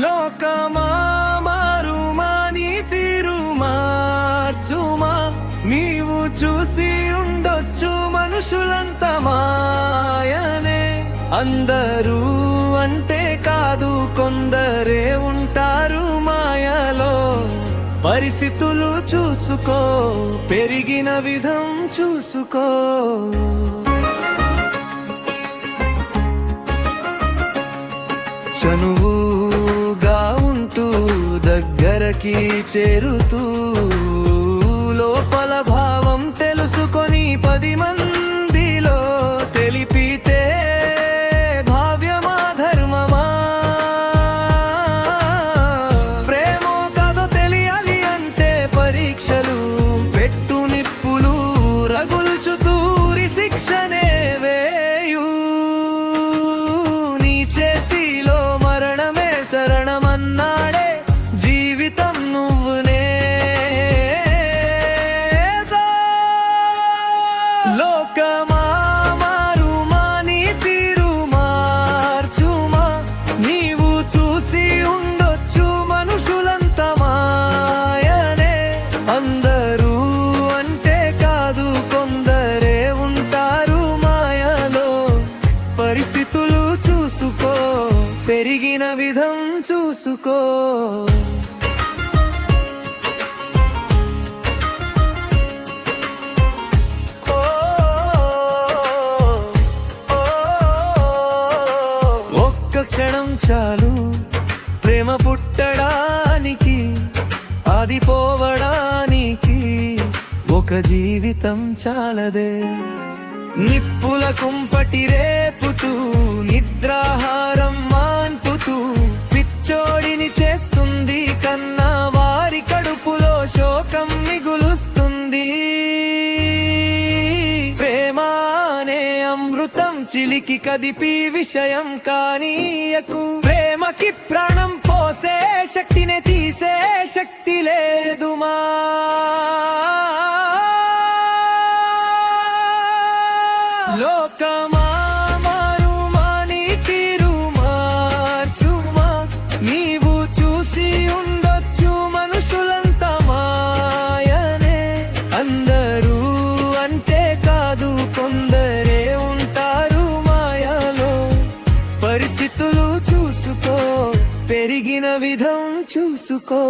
లోకమా మారుమా నీ తీరు మార్చుమా, నీవు చూసి ఉండొచ్చు మనుషులంత మాయనే. అందరూ అంటే కాదు, కొందరే ఉంటారు మాయలో. పరిస్థితులు చూసుకో, పెరిగిన విధం చూసుకో. చనువుగా ఉంటూ దగ్గరకి చేరుతూ, లోపల భావం తెలుసుకొని 10 మందిలో తెలిపితే భావ్యమా ధర్మమా. ప్రేమో కాదో తెలియాలి అంటే పరీక్షలు పెట్టు, నిప్పులు రగుల్చుతూరి శిక్షనే వేయు. నీ చేతిలో మరణమే శరణమన్నాడే జీవితం, నువ్వునే. లోకమా మారుమా నీ తీరు మార్చుమా, నీవు చూసి ఉండొచ్చు మనుషులంత మాయనే. అందరూ అంటే కాదు, కొందరే ఉంటారు మాయలో. పరిస్థితులు చూసుకో, పెరిగిన విధం చూసుకో. క్షణం చాలు ప్రేమ పుట్టడానికి, అది పోవడానికి ఒక జీవితం చాలదే. నిప్పుల కుంపటి రేపుతూ, నిద్రాహారం మాన్పుతూ పిచ్చోడిని చేస్తుంది కన్నా, వారి కడుపులో శోకం మిగులుస్తుంది. ప్రేమానే అమృతం చిలికి కదిపి విషయం కానీయకు. ప్రేమకి ప్రాణం పోసే శక్తిని తీసే శక్తి లేదుమా. లోకమా మారుమా నీ తీరు మార్చుమా, నీవు చూసి ఉండొచ్చు మనుషులంత మాయనే. అందరూ అంటే కాదు, కొందరే ఉంటారు మాయలో. పరిస్థితులు చూసుకో, పెరిగిన విధం చూసుకో.